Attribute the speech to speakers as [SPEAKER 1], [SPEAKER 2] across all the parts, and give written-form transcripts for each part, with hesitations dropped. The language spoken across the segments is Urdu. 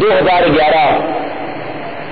[SPEAKER 1] 2011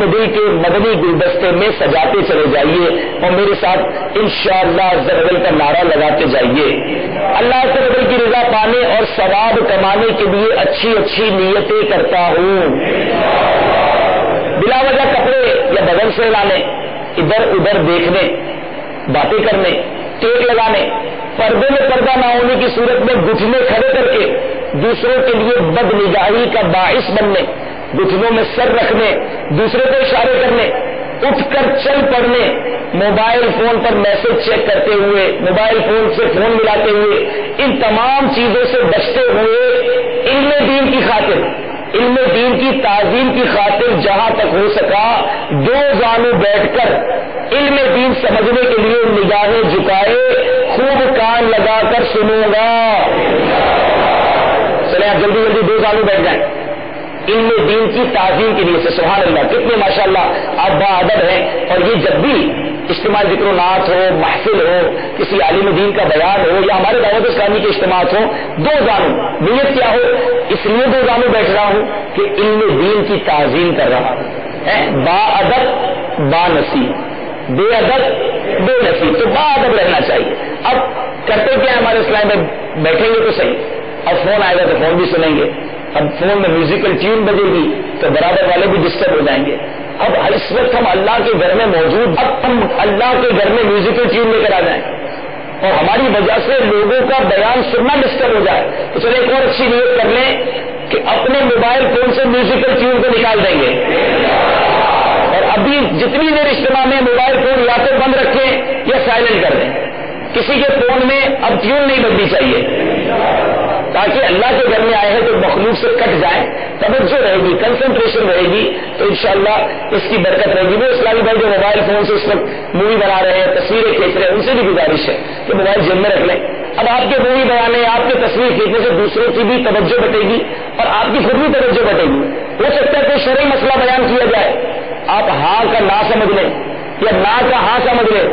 [SPEAKER 1] اپنے دل کے مدنی گلدستے میں سجاتے چلے جائیے اور میرے ساتھ انشاءاللہ عز و جل کا نعرہ لگاتے جائیے. اللہ عز و جل کی رضا پانے اور ثواب کمانے کے لیے اچھی اچھی نیتیں کرتا ہوں. بلا وجہ کپڑے یا بدن سے لانے، ادھر ادھر دیکھنے، باتیں کرنے، ٹیک لگانے، پردے میں پردہ نہ ہونے کی صورت میں گھٹنے کھڑے کر کے دوسروں کے لیے بد نگاہی کا باعث بننے، گھٹنوں میں سر رکھنے، دوسرے کو اشارے کرنے، اٹھ کر چل پڑنے، موبائل فون پر میسج چیک کرتے ہوئے، موبائل فون سے فون ملاتے ہوئے، ان تمام چیزوں سے بچتے ہوئے علم دین کی خاطر، علم دین کی تعظیم کی خاطر جہاں تک ہو سکا دو زانو بیٹھ کر علم دین سمجھنے کے لیے نگاہیں جھکائے خوب کان لگا کر سنوں گا. چلے آپ جلدی جلدی دو زانو بیٹھ جائیں علم دین کی تعظیم کے لیے. سے سبحان اللہ، کتنے ماشاءاللہ آپ باادب ہیں. اور یہ جب بھی اجتماع ذکر و نعت ہو، محفل ہو، کسی عالم دین کا بیان ہو یا ہمارے دعوت اسلامی کے اجتماعات ہوں، دو زانو نیت کیا ہو، اس لیے دو زانو بیٹھ رہا ہوں کہ علم دین کی تعظیم کر رہا ہوں. با ادب با نصیب، بے ادب بے نصیب. تو با ادب رہنا چاہیے. اب کرتے کیا ہمارے اسلام میں، بیٹھیں گے تو صحیح، اب فون آئے گا تو فون بھی سنیں گے، اب فون میں میوزیکل ٹیون بجے گی تو برابر والے بھی ڈسٹرب ہو جائیں گے. اب اس وقت ہم اللہ کے گھر میں موجود، اب ہم اللہ کے گھر میں میوزیکل ٹیون لے کر آ جائیں اور ہماری وجہ سے لوگوں کا بیان سننا ڈسٹرب ہو جائے تو چلے ایک اور اچھی نیت کر لیں کہ اپنے موبائل فون سے میوزیکل ٹیون کو نکال دیں گے. اور ابھی جتنی دیر اجتماع میں موبائل فون یا تو بند رکھیں یا سائلنٹ کر دیں. کسی کے فون میں اب ٹیون نہیں بجنی چاہیے تاکہ اللہ کے گھر میں آئے ہیں تو مخلوق سے کٹ جائیں، توجہ رہے گی، کنسنٹریشن رہے گی، تو انشاءاللہ اس کی برکت رہے گی. وہ اسلامی بھائی جو موبائل فون سے اس وقت مووی بنا رہے ہیں، تصویریں کھینچ رہے ہیں، ان سے بھی گزارش ہے کہ موبائل جیب میں رکھ لیں. اب آپ کے مووی بنانے، آپ کے تصویر کھینچنے سے دوسروں کی بھی توجہ بٹے گی اور آپ کی خود بھی توجہ بٹے گی. ہو سکتا ہے کوئی شرعی مسئلہ بیان کیا جائے، آپ ہاں کا نہ سمجھ لیں یا نہ کا ہاں سمجھ لیں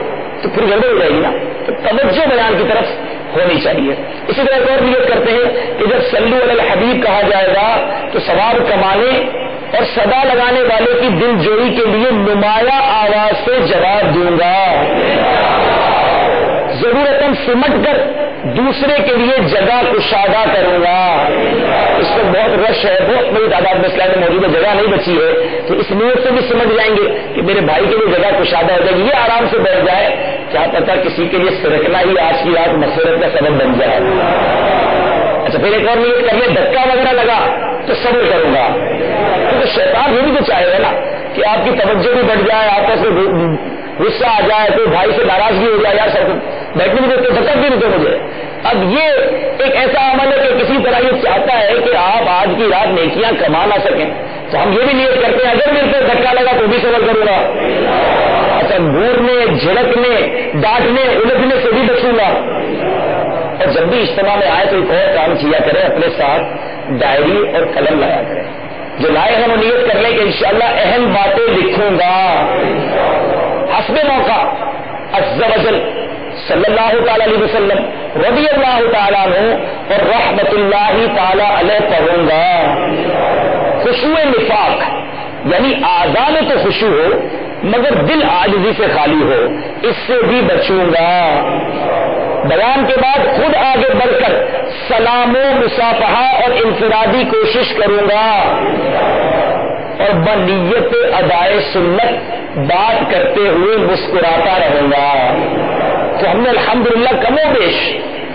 [SPEAKER 1] تو پھر گڑبڑ ہو جائے گی نا. تو توجہ بیان کی طرف ہونی چاہیے. اسی طرح ایک اور نیت کرتے ہیں کہ جب صلو علی الحبیب کہا جائے گا تو ثواب کمانے اور صدا لگانے والے کی دل جوئی کے لیے نمایاں آواز سے جواب دوں گا. ضرورتاً سمٹ کر دوسرے کے لیے جگہ کشادہ کروں گا. اس پر بہت رش ہے، بہت بڑی تعداد میں اسلام میں موجود ہے، جگہ نہیں بچی ہے، تو اس نیت سے بھی سمجھ جائیں گے کہ میرے بھائی کے لیے جگہ کشادہ ہو جائے گی. یہ آرام سے بیٹھ جائے، کیا پتا کسی کے لیے سرکنا ہی آج کی رات مغفرت کا سبب بن جائے. اچھا پھر ایک اور نیت کر لیں، دھکا وغیرہ لگا تو صبر کروں گا، کیونکہ شیطان یہ بھی تو چاہے گا نا کہ آپ کی توجہ بھی بڑھ جائے، آپس میں غصہ آ جائے، کوئی بھائی سے ناراضگی ہو جائے، یار سب بیٹھنے بھی دیتے دھکا بھی نہیں دو مجھے. اب یہ ایک ایسا عمل ہے کہ کسی طرح یہ چاہتا ہے کہ آپ آج کی رات نیکیاں کما نہ سکیں، تو ہم یہ بھی نیت کرتے ہیں اگر میرے سے دھکا لگا تو بھی صبر کروں گا. اچھا گھورنے، جھڑکنے، ڈانٹنے، الجھنے سے بھی بچوں گا. اور جب بھی اجتماع میں آئے تو ایک اور کام کیا کریں، اپنے ساتھ ڈائری اور قلم لایا کریں. جو لائے ہیں وہ نیت کر لیں کہ انشاءاللہ اہم باتیں لکھوں گا حسب موقع عز و جل صلی اللہ تعالی علیہ وسلم رضی اللہ تعالیٰ عنہ اور رحمت اللہ تعالی علیہ پڑھوں گا. خشوع نفاق یعنی اعضاء میں تو خشوع ہو مگر دل عاجزی سے خالی ہو، اس سے بھی بچوں گا. بیان کے بعد خود آگے بڑھ کر سلام و مصافحہ اور انفرادی کوشش کروں گا اور بنیت ادائے سنت بات کرتے ہوئے مسکراتا رہوں گا. تو ہم نے الحمدللہ کم و بیش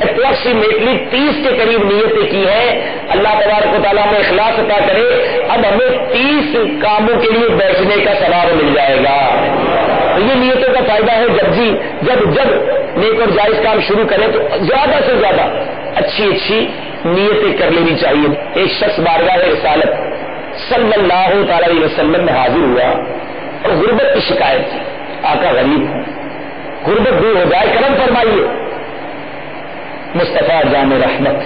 [SPEAKER 1] اپروکسیمیٹلی 30 کے قریب نیتیں کی ہیں. اللہ تبارک و تعالیٰ میں اخلاص عطا کرے، اب ہمیں 30 کاموں کے لیے بیٹھنے کا ثواب مل جائے گا. تو یہ نیتوں کا فائدہ ہے، جب نیک اور جائز کام شروع کریں تو زیادہ سے زیادہ اچھی نیتیں کر لینی چاہیے. ایک شخص بارگاہ رسالت صلی اللہ تعالی علیہ وسلم میں حاضر ہوا اور غربت کی شکایت کی. آقا غریب ہوں، غربت دور ہو جائے، کرم فرمائیے. مصطفیٰ جان رحمت،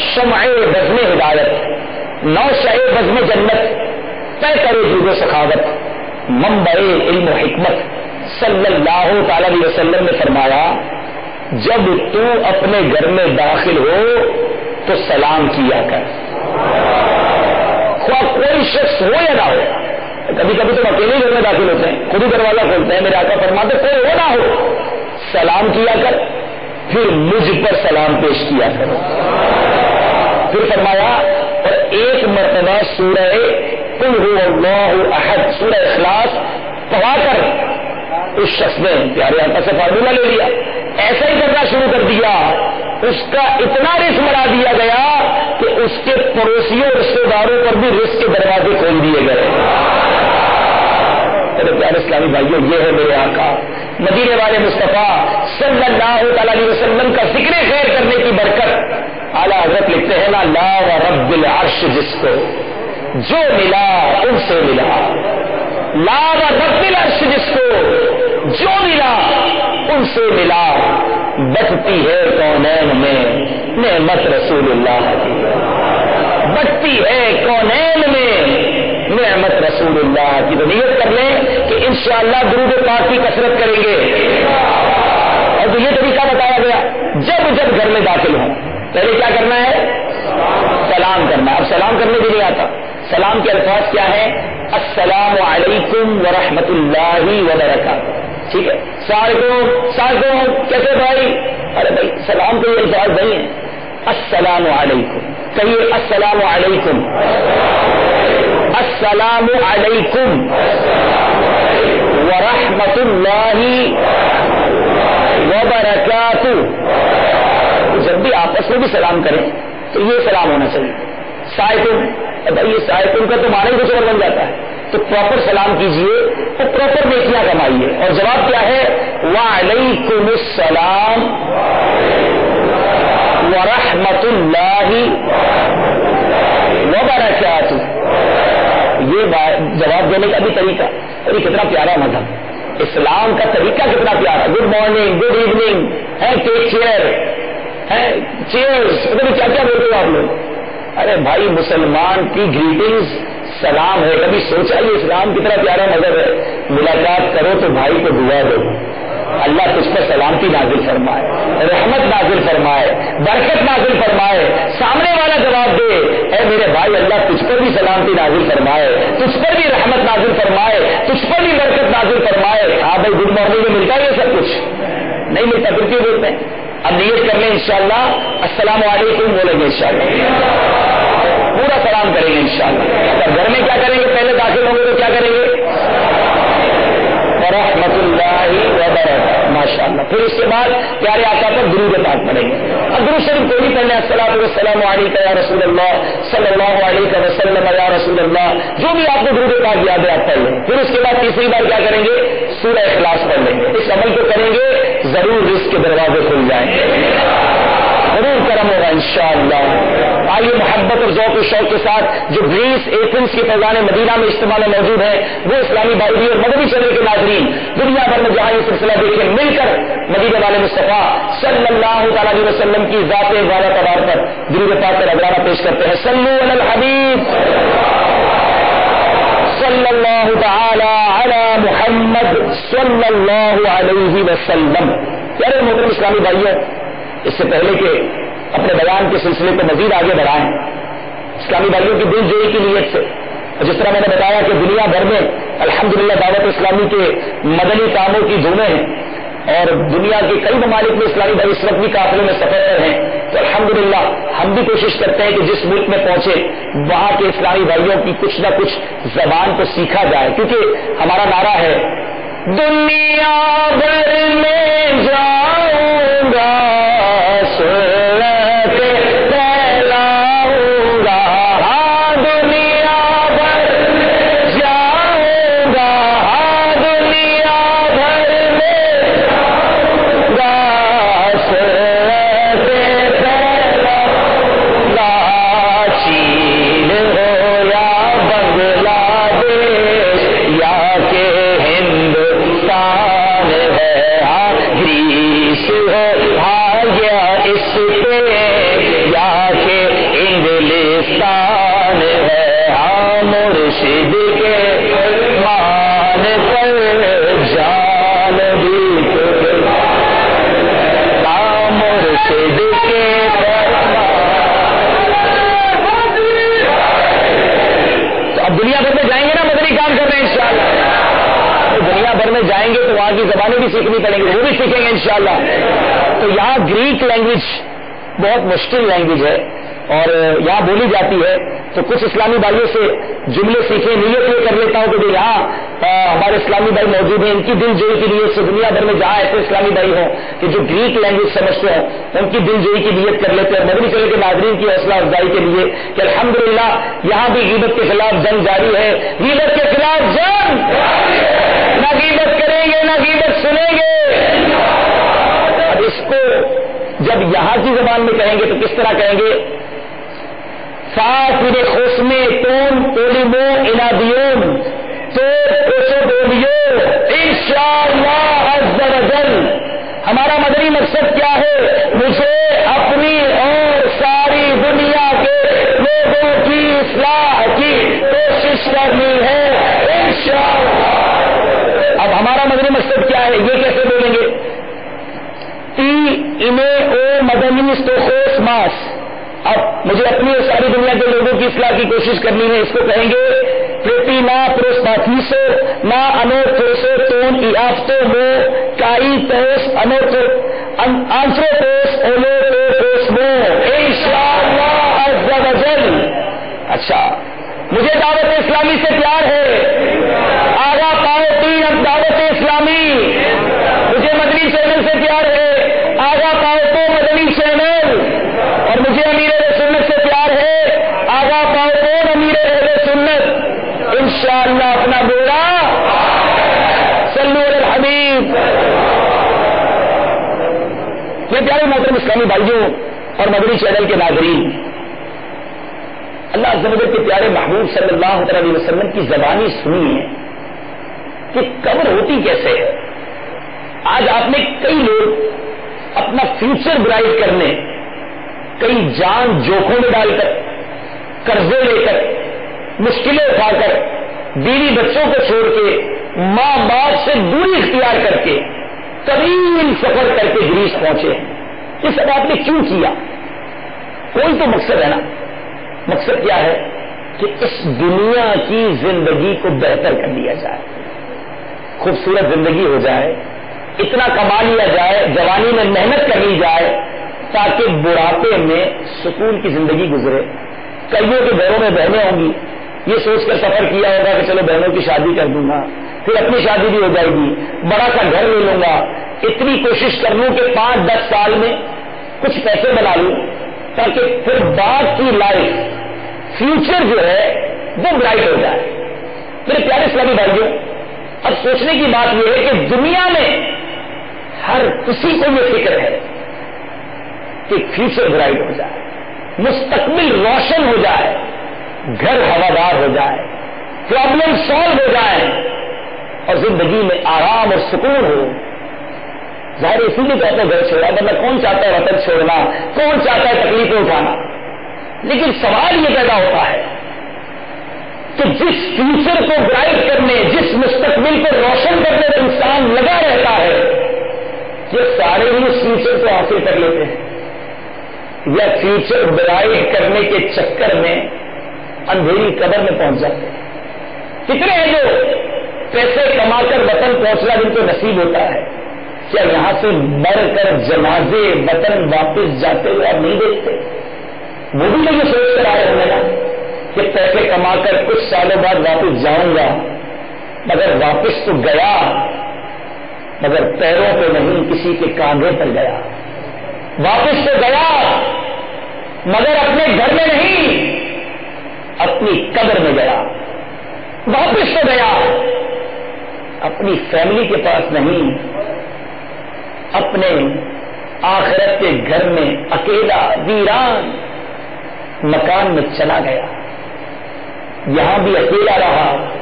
[SPEAKER 1] شمع بزم ہدایت، نوشہ بزم جنت، طے کرے جود و سخاوت، منبع علم و حکمت صلی اللہ تعالی علیہ وسلم نے فرمایا جب تو اپنے گھر میں داخل ہو تو سلام کیا کر، خواہ کوئی شخص ہو یا نہ ہو. کبھی کبھی تو اکیلے گھر میں داخل ہوتے ہیں, خود ہی دروازہ کھولتے ہیں. میرے آقا فرماتے کوئی ہو نہ ہو, سلام کیا کر, پھر مجھ پر سلام پیش کیا کر. پھر فرمایا اور ایک مرتبہ سورہ قل هو اللہ احد, سورہ اخلاص پڑھا کر اس شخص نے پیارے آقا سے فارمولہ لے لیا, ایسا ہی کرنا شروع کر دیا. اس کا اتنا رزق بڑھا دیا گیا کہ اس کے پڑوسیوں رشتے داروں پر بھی رزق کے دروازے کھول دیے گئے. میرے پیارے اسلامی بھائیوں, یہ ہے میرے آقا مدینے والے مصطفیٰ صلی اللہ تعالی علیہ وسلم کا ذکر خیر کرنے کی برکت. اعلیٰ حضرت لکھتے ہیں نا, لا و رب العرش جس کو جو ملا ان سے ملا, لا و رب العرش جس کو جو ملا ان سے ملا, بٹتی ہے کونین میں نعمت رسول اللہ کی, بٹتی ہے کونین میں نعمت رسول اللہ کی. تو نیت کر لیں کہ انشاءاللہ درود پاک کی کثرت کریں گے. اور تو یہ طریقہ بتایا گیا, جب جب گھر میں داخل ہوں پہلے کیا کرنا ہے, سلام کرنا. اب سلام کرنے بھی نہیں آتا. سلام کے الفاظ کیا ہیں, السلام علیکم ورحمۃ اللہ وبرکاتہ. ٹھیک ہے, سارے کیسے بھائی, ارے بھائی سلام کے یہ الفاظ نہیں ہیں. السلام علیکم کہیے, السلام علیکم, السلام علیکم ورحمۃ اللہ وبرکاتہ. جب بھی آپس میں بھی سلام کریں تو یہ سلام ہونا چاہیے. سائکم, بھائی یہ سائکم کا تو معنی کچھ اور بن جاتا ہے, تو پراپر سلام کیجئے, تو پراپر نیکیاں کمائیے. اور جواب کیا ہے, وعلیکم السلام ورحمۃ اللہ وبرکاتہ. یہ جواب دینے کا بھی طریقہ, اور یہ کتنا پیارا مذہب, اسلام کا طریقہ کتنا پیارا. Good morning, good evening, take care, chairs, پتہ نہیں کیا کیا بولتے ہو آپ لوگ. ارے بھائی مسلمان کی گریٹنگز سلام ہے. کبھی سوچا یہ اسلام کتنا پیارا مذہب ہے. ملاقات کرو تو بھائی کو دعا دو, اللہ تجھ پر سلامتی نازل فرمائے, رحمت نازل فرمائے, برکت نازل فرمائے. سامنے والا جواب دے, اے میرے بھائی اللہ تجھ پر بھی سلامتی نازل فرمائے, تجھ پر بھی رحمت نازل فرمائے, تجھ پر بھی برکت نازل فرمائے. ہاں بھائی گڈ مارننگ میں ملتا ہے یہ سب کچھ نہیں ملتا, پھر کیوں بولتے ہیں. اب نیت کر لیں انشاءاللہ, السلام علیکم بولیں گے انشاءاللہ, پورا سلام کریں گے انشاءاللہ. اگر گھر میں کیا کریں گے, پہلے داخل ہوں گے تو کیا کریں گے, ورحمۃ اللہ وبرکاتہ, ماشاءاللہ. پھر اس کے بعد پیارے آقا پر درود پاک پڑھیں گے. اب درود شریف کوئی بھی پڑھنے, الصلاۃ والسلام علیک یا رسول اللہ صلی اللہ علیہ وسلم یا رسول اللہ, جو بھی آپ کو درود پاک یاد ہے آپ پڑھ لیں. پھر اس کے بعد تیسری بار کیا کریں گے, سورہ اخلاص پڑھ لیں گے. اس عمل کو کریں گے ضرور رزق کے دروازے کھل جائیں گے, ضرور کرم ہوگا انشاءاللہ. آئیے محبت اور ذوق و شوق کے ساتھ جو گریس ایتھنز کے فیضان مدینہ میں اجتماع میں موجود ہے, وہ اسلامی بھائی بھی اور مدنی چینل کے ناظرین دنیا بھر میں جہاں یہ سلسلہ دیکھیں, مل کر مدینے والے مصطفیٰ صلی اللہ تعالی علیہ وسلم کی ذات والا تبار پر درود پاک کا نذرانہ پیش کرتے ہیں. صلو علی الحبیب صلی اللہ تعالی علی محمد صلی اللہ علیہ وسلم. پیارے محترم اسلامی بھائیوں, اس سے پہلے کہ اپنے بیان کے سلسلے کو مزید آگے بڑھائیں, اسلامی بھائیوں کی دل جوئی کی نیت سے, جس طرح میں نے بتایا کہ دنیا بھر میں الحمدللہ دعوت اسلامی کے مدنی کاموں کی دھومیں ہیں, اور دنیا کے کئی ممالک میں اسلامی بھائی اس وقت بھی قافلے میں سفر پر ہیں. تو الحمدللہ ہم بھی کوشش کرتے ہیں کہ جس ملک میں پہنچے وہاں کے اسلامی بھائیوں کی کچھ نہ کچھ زبان کو سیکھا جائے, کیونکہ ہمارا نعرہ ہے دنیا بھر میں جاؤں گا دنیا بھر میں جائیں گے نا مدنی کام کر رہے ہیں میں جائیں گے تو وہاں کی زبانیں بھی سیکھنی پڑیں گی، وہ بھی سیکھیں گے انشاءاللہ۔ تو یہاں گریک لینگویج بہت مشکل لینگویج ہے اور یہاں بولی جاتی ہے، تو کچھ اسلامی بھائیوں سے جملے سیکھیں۔ نیت یہ کر لیتا ہوں کہ جو یہاں ہمارے اسلامی بھائی موجود ہیں، ان کی دل جوئی کی نیت سے دنیا بھر میں جہاں ایسے اسلامی بھائی ہوں کہ جو گریک لینگویج سمجھتے ہوں، ان کی دل جوئی کی نیت کر لیتے ہیں مدنی چینل کے ناظرین کی حوصلہ افزائی کے لیے کہ الحمدللہ یہاں بھی غیبت کے خلاف جنگ جاری ہے، غیبت کے خلاف جنگ، نہ غیبت کریں گے نہ غیبت سنیں گے۔ اب اس کو جب یہاں کی زبان میں کہیں گے تو کس طرح کہیں گے؟ فاطر خسمے تون پولیمو انادیون تو کوشو بولیو انشاءاللہ عز و جل۔ ہمارا مدنی مقصد کیا ہے؟ مجھے اپنی اور ساری دنیا کے لوگوں کی اصلاح کی کوشش کرنی ہے انشاءاللہ۔ اب ہمارا مدنی مقصد کیا ہے؟ یہ کیسے بولیں گے؟ انہیں او مدنی استوخوس ماس۔ اب مجھے اپنی اور ساری دنیا کے لوگوں کی اصلاح کی کوشش کرنی ہے، اس کو کہیں گے پریتی نا پروسپاتیسو نا انوتھوسو تون ایافتو مو کائی توس انوتھو آنسرو توس اولو توس مو انشاءاللہ عز و جل۔ اچھا، مجھے دعوت اسلامی سے پیار ہے، آگا پاؤ تین اب دعوت اسلامی۔ مجھے مدنی چینل سے پیار ہے، آگا پاؤ تو مدنی چینل۔ اور مجھے امیر اہل سنت سے پیار ہے، آگا پاؤ تو امیر اہل سنت۔ انشاءاللہ اپنا بیڑا صلو علی الحبیب۔ یہ پیارے محترم اسلامی بھائیوں اور مدنی چینل کے ناظرین، اللہ عز و جل کے پیارے محبوب صلی اللہ علیہ وسلم کی زبانی سنی ہے کہ قبر ہوتی کیسے ہے۔ آج آپ نے کئی لوگ اپنا فیوچر برائٹ کرنے، کئی جان جوکھوں میں ڈال کر، قرضے لے کر، مشکلیں اٹھا کر، بیوی بچوں کو چھوڑ کے، ماں باپ سے دوری اختیار کر کے، طویل سفر کر کے گریس پہنچے ہیں۔ یہ سب آپ نے کیوں کیا؟ کوئی تو مقصد ہے نا۔ مقصد کیا ہے؟ کہ اس دنیا کی زندگی کو بہتر کر لیا جائے، خوبصورت زندگی ہو جائے، اتنا کما لیا جائے، جوانی میں محنت کر لی جائے تاکہ بڑھاپے میں سکون کی زندگی گزرے۔ کئیوں کے گھروں میں بہنیں ہوں گی، یہ سوچ کر سفر کیا ہوگا کہ چلو بہنوں کی شادی کر دوں گا، پھر اپنی شادی بھی ہو جائے گی، بڑا سا گھر لے لوں گا، اتنی کوشش کر لوں کہ 5-10 سال میں کچھ پیسے بنا لوں تاکہ پھر بعد کی لائف، فیوچر جو ہے وہ برائٹ ہو جائے۔ میرے پیارے اسلامی بھائیوں، اب سوچنے کی بات یہ ہے کہ دنیا میں ہر کسی کو یہ فکر ہے کہ فیوچر برائٹ ہو جائے، مستقبل روشن ہو جائے، گھر ہوادار ہو جائے، پرابلم سالو ہو جائے اور زندگی میں آرام اور سکون ہو۔ ظاہر اسی لیے کہتے ہیں گھر چھوڑا، ورنہ کون چاہتا ہے وطن چھوڑنا، کون چاہتا ہے تکلیفیں اٹھانا۔ لیکن سوال یہ پیدا ہوتا ہے کہ جس فیوچر کو برائٹ کرنے، جس مستقبل کو روشن کرنے میں انسان لگا رہتا ہے، یہ سارے ہی اس فیوچر کو حاصل کر لیتے ہیں یا فیوچر برائٹ کرنے کے چکر میں اندھیری قبر میں پہنچ جاتے ہیں۔ کتنے ہیں جو پیسے کما کر وطن پہنچنا جن کو نصیب ہوتا ہے، کیا یہاں سے مر کر جنازے وطن واپس جاتے ہوئے آپ نہیں دیکھتے؟ وہ بھی تو یہ سوچ کر آئے ہونے نا کہ پیسے کما کر کچھ سالوں بعد واپس جاؤں گا، مگر واپس تو گیا، مگر پیروں پہ نہیں، کسی کے کاندھے پر گیا۔ واپس تو گیا مگر اپنے گھر میں نہیں، اپنی قبر میں گیا۔ واپس تو گیا اپنی فیملی کے پاس نہیں، اپنے آخرت کے گھر میں اکیلا ویران مکان میں چلا گیا۔ یہاں بھی اکیلا رہا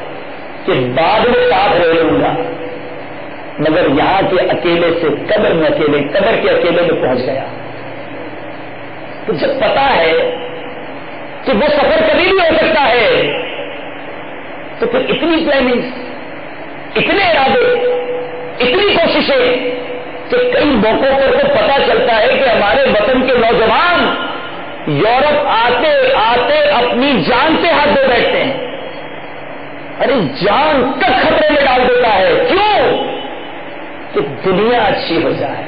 [SPEAKER 1] کہ بعد میں ساتھ رہ لوں گا، مگر یہاں کے اکیلے سے قبر میں اکیلے، قبر کے اکیلے میں پہنچ گیا۔ تو جب پتا ہے کہ وہ سفر کبھی بھی ہو سکتا ہے تو پھر اتنی پلاننگ، اتنے ارادے، اتنی کوششیں کہ کئی موقعوں پر تو پتا چلتا ہے کہ ہمارے وطن کے نوجوان یورپ آتے آتے اپنی جان سے ہاتھ دھو بیٹھتے ہیں۔ ارے جان تک خطرے میں ڈال دیتا ہے. کیوں؟ کہ دنیا اچھی ہو جائے.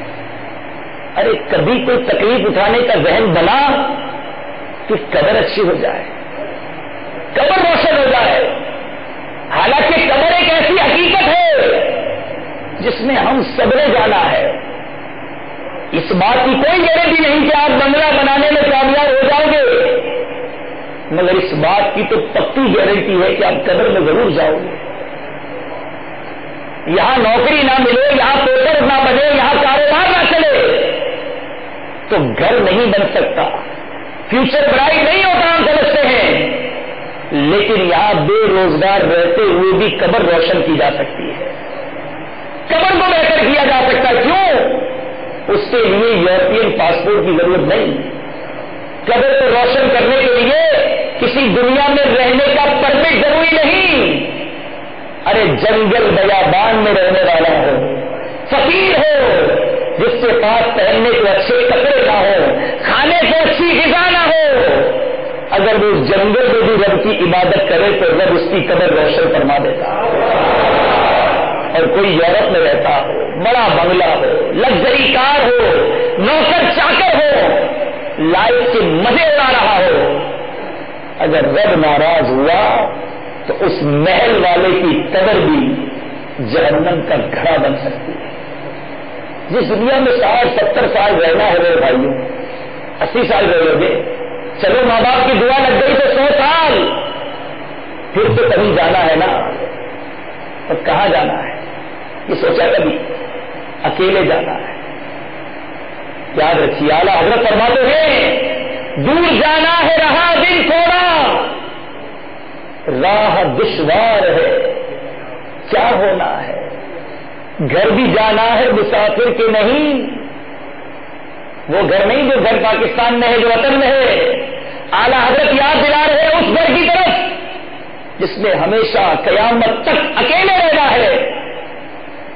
[SPEAKER 1] ارے کبھی کوئی تکلیف اٹھانے کا ذہن بنا کہ قبر اچھی ہو جائے, قبر روشن ہو جائے. حالانکہ قبر ایک ایسی حقیقت ہے جس میں ہم سب نے جانا ہے. اس بات کی کوئی گارنٹی نہیں کہ آپ بنگلہ بنانے میں کامیاب ہو جاؤ گے, مگر اس بات کی تو پکی گارنٹی ہے کہ آپ قبر میں ضرور جاؤ گے. یہاں نوکری نہ ملے, یہاں پیپر نہ بنے, یہاں کاروبار نہ چلے تو گھر نہیں بن سکتا, فیوچر برائٹ نہیں ہوتا ہم سمجھتے ہیں. لیکن یہاں بے روزگار رہتے ہوئے بھی قبر روشن کی جا سکتی ہے, قبر کو بہتر کیا جا سکتا ہے. کیوں؟ اس کے لیے یورپین پاسپورٹ کی ضرورت نہیں. قبر کو روشن کرنے کے لیے کسی دنیا میں رہنے کا پرمٹ ضروری نہیں. ارے جنگل بیابان میں رہنے والا ہو, فقیر ہو, جس کے پاس پہننے کو اچھے کپڑے نہ ہو, کھانے کو اچھی غذا نہ ہو, اگر وہ جنگل میں بھی رب کی عبادت کرے تو رب اس کی قبر روشن فرما دیتا. اور کوئی یورپ میں رہتا ہو, بڑا بنگلہ ہو, لگژری کار ہو, نوکر چاکر ہو, لائف کے مزے اڑا رہا ہو, اگر رب ناراض ہوا تو اس محل والے کی قبر بھی جہنم کا گھڑا بن سکتی ہے. جس دنیا میں 60-70 سال رہنا ہے میرے بھائیوں, 80 سال رہو گے, چلو ماں باپ کی دعا لگ گئی تو 100 سال, پھر تو کہیں جانا ہے نا. اور کہاں جانا ہے یہ سوچا کبھی؟ اکیلے جانا ہے. یاد رکھیے اعلیٰ حضرت فرماتے ہیں دور جانا ہے رہا دن تھوڑا, راہ دشوار ہے کیا ہونا ہے, گھر بھی جانا ہے مسافر کے نہیں. وہ گھر نہیں جو گھر پاکستان میں ہے, جو وطن میں ہے. اعلیٰ حضرت یاد دلا رہے ہیں اس گھر کی طرف جس میں ہمیشہ قیامت تک اکیلے رہنا ہے.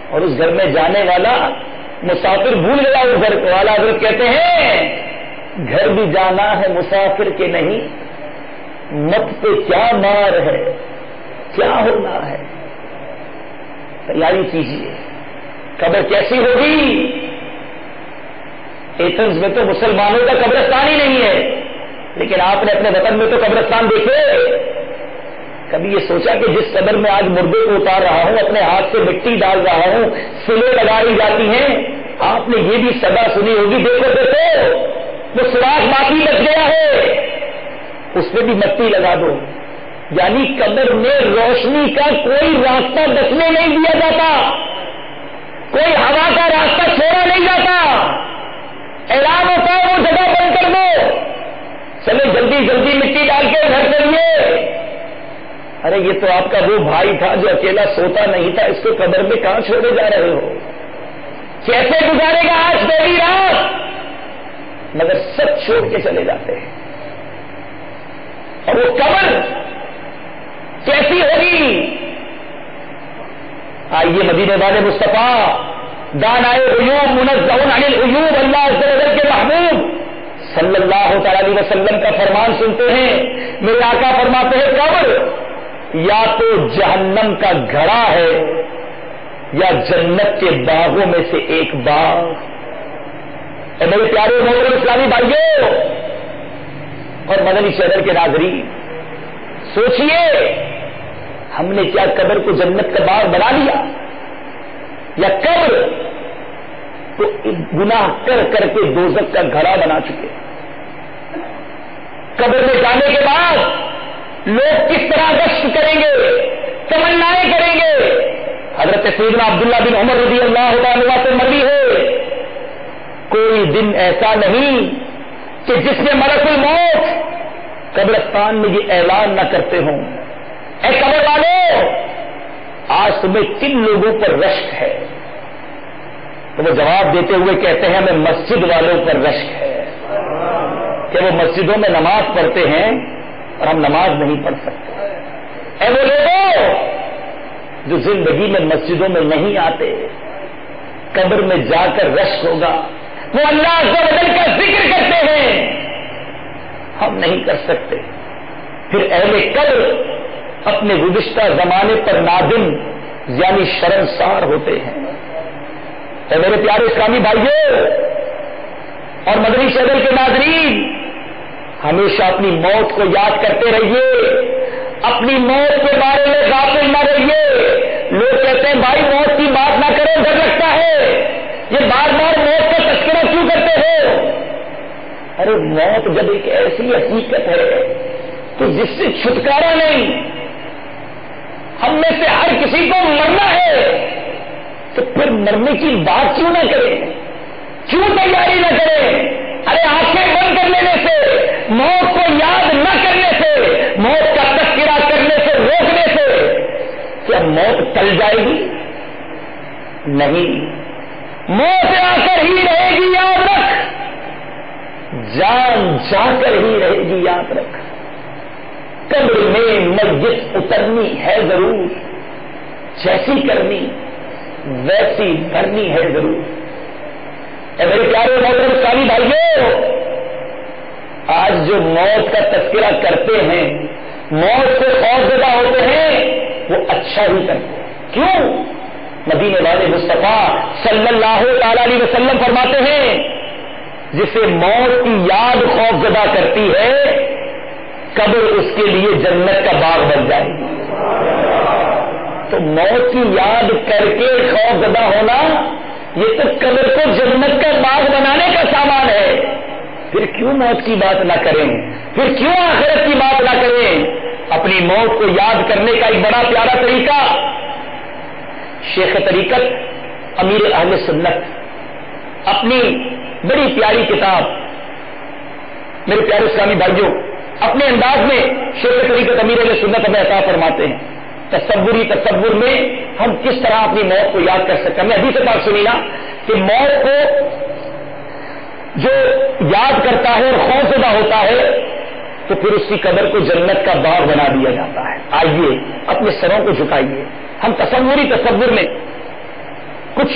[SPEAKER 1] اور اس گھر میں جانے والا مسافر بھول گیا اس گھر کو. اعلیٰ حضرت کہتے ہیں گھر بھی جانا ہے مسافر کے نہیں, مت پہ کیا مار ہے کیا ہونا ہے. تیاری کیجیے. قبر کیسی ہوگی؟ ایتھنز میں تو مسلمانوں کا قبرستان ہی نہیں ہے, لیکن آپ نے اپنے وطن میں تو قبرستان دیکھے. کبھی یہ سوچا کہ جس قبر میں آج مردے کو اتار رہا ہوں, اپنے ہاتھ سے مٹی ڈال رہا ہوں, سلے لگائی جاتی ہیں, آپ نے یہ بھی صدا سنی ہوگی, دیکھو دیکھو وہ سوراخ باقی بچ گیا ہے, اس میں بھی مٹی لگا دو. یعنی قبر میں روشنی کا کوئی راستہ بچنے نہیں دیا جاتا, کوئی ہوا کا راستہ چھوڑا نہیں جاتا. اعلان ہوتا ہے وہ جگہ بند کر دو, چلے جلدی جلدی مٹی ڈال کے گھر چلیے. ارے یہ تو آپ کا وہ بھائی تھا جو اکیلا سوتا نہیں تھا, اس کو قبر میں کہاں چھوڑے جا رہے ہو؟ کیسے گزارے گا آج پہلی رات؟ مگر سب چھوڑ کے چلے جاتے ہیں. اور وہ قبر کیسی ہوگی؟ آئیے مدینے والے مصطفیٰ دانائے غیوب منزہ عن العیوب اللہ عز و جل کے محبوب صلی اللہ تعالی علیہ وسلم کا فرمان سنتے ہیں. میرے آقا فرماتے ہیں قبر یا تو جہنم کا گھڑا ہے یا جنت کے باغوں میں سے ایک باغ. اے میرے پیارے محترم اسلامی بھائیوں اور مدنی چینل کے ناظرین, سوچئے ہم نے کیا قبر کو جنت کا باغ بنا لیا, یا قبر کو گناہ کر کر کے دوزخ کا گھڑا بنا چکے. قبر میں جانے کے بعد لوگ کس طرح گشت کریں گے, تمنائیں کریں گے. حضرت سیدنا عبداللہ بن عمر رضی اللہ عنہ سے مروی ہے, کوئی دن ایسا نہیں کہ جس میں ملک الموت قبرستان میں یہ اعلان نہ کرتے ہوں, اے قبر والوں آج تمہیں کن لوگوں پر رشک ہے. تو وہ جواب دیتے ہوئے کہتے ہیں ہمیں مسجد والوں پر رشک ہے, کہ وہ مسجدوں میں نماز پڑھتے ہیں اور ہم نماز نہیں پڑھ سکتے. اے وہ لوگوں جو زندگی میں مسجدوں میں نہیں آتے, قبر میں جا کر رشک ہوگا, وہ اللہ عز و جل کا ذکر کرتے ہیں, ہم نہیں کر سکتے. پھر اہل قبر اپنے گزشتہ زمانے پر نادم یعنی شرمسار ہوتے ہیں۔ تو میرے پیارے اسلامی بھائیوں اور مدنی چینل کے ناظرین، ہمیشہ اپنی موت کو یاد کرتے رہیے، اپنی موت کے بارے میں غافل نہ رہیے۔ لوگ کہتے ہیں بھائی موت کی بات نہ کرو، ڈر لگتا ہے، یہ بار بار موت کا تذکرہ کیوں کرتے ہو؟ ارے موت جب ایک ایسی حقیقت ہے تو جس سے چھٹکارا نہیں، ہم میں سے ہر کسی کو مرنا ہے، تو پھر مرنے کی بات کیوں نہ کریں، کیوں تیاری نہ کریں؟ ارے آنکھیں بند کر لینے سے، موت کو یاد نہ کرنے سے، موت کا تذکرہ کرنے سے روکنے سے کیا موت ٹل جائے گی؟ نہیں، موت آ کر ہی رہے گی، یاد رکھ، جان جا کر ہی رہے گی، یاد رکھ۔ قبر میں میت اترنی ہے ضرور، جیسی کرنی ویسی بھرنی ہے ضرور۔ اے میرے پیارے محترم اسلامی بھائیوں، آج جو موت کا تذکرہ کرتے ہیں، موت سے خوفزدہ ہوتے ہیں، وہ اچھا ہی کرتے ہیں۔ کیوں؟ مدینے والے مصطفیٰ صلی اللہ تعالی علیہ وسلم فرماتے ہیں جسے موت کی یاد خوفزدہ کرتی ہے، قبر اس کے لیے جنت کا باغ بن جائے گی۔ تو موت کی یاد کر کے خوفزدہ ہونا، یہ تو قبر کو جنت کا باغ بنانے کا سامان ہے۔ پھر کیوں موت کی بات نہ کریں، پھر کیوں آخرت کی بات نہ کریں؟ اپنی موت کو یاد کرنے کا ایک بڑا پیارا طریقہ، شیخ طریقت امیر اہل سنت اپنی بڑی پیاری کتاب، میرے پیارے اسلامی بھائیوں، اپنے انداز میں شیخ طریقت امیر اہل سنت ہمیں عطا فرماتے ہیں تصور میں ہم کس طرح اپنی موت کو یاد کر سکتے ہیں۔ میں حدیث پاک سنی نا کہ موت کو جو یاد کرتا ہے اور خوفزدہ ہوتا ہے تو پھر اس کی قبر کو جنت کا باغ بنا دیا جاتا ہے۔ آئیے اپنے سروں کو جھکائیے، ہم تصور میں کچھ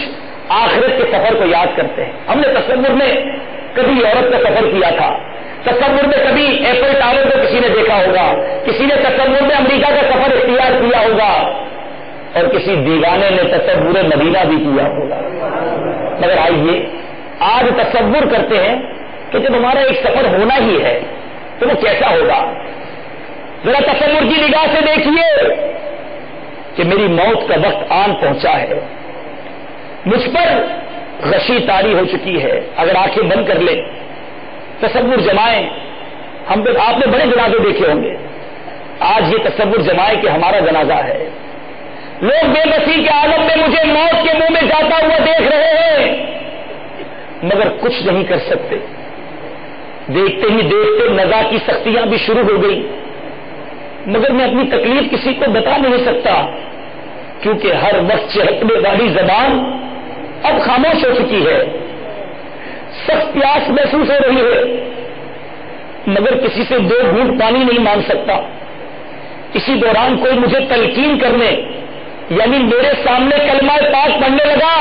[SPEAKER 1] آخرت کے سفر کو یاد کرتے ہیں۔ ہم نے تصور میں کبھی یورپ کا سفر کیا تھا، تصور میں کبھی ایفل ٹاور کو کسی نے دیکھا ہوگا، کسی نے تصور میں امریکہ کا سفر اختیار کیا ہوگا، اور کسی دیوانے نے تصور مدینہ بھی کیا ہوگا۔ مگر آئیے آج تصور کرتے ہیں کہ جب ہمارا ایک سفر ہونا ہی ہے تو وہ کیسا ہوگا۔ ذرا تصور کی نگاہ سے دیکھیے کہ میری موت کا وقت آن پہنچا ہے، مجھ پر غشی طاری ہو چکی ہے۔ اگر آنکھیں بند کر لیں، تصور جمائیں، آپ نے بڑے جنازے دیکھے ہوں گے، آج یہ تصور جمائیں کہ ہمارا جنازہ ہے، لوگ بے بسی کے عالم میں مجھے موت کے منہ میں جاتا ہوا دیکھ رہے ہیں، مگر کچھ نہیں کر سکتے۔ دیکھتے ہی دیکھتے نزا کی سختیاں بھی شروع ہو گئی، مگر میں اپنی تکلیف کسی کو بتا نہیں سکتا، کیونکہ ہر وقت چہکنے والی زبان اب خاموش ہو چکی ہے، سخت پیاس محسوس ہو رہی ہے، مگر کسی سے 2 گھونٹ پانی نہیں مانگ سکتا۔ اسی دوران کوئی مجھے تلقین کرنے، یعنی میرے سامنے کلمہ پاک پڑھنے لگا،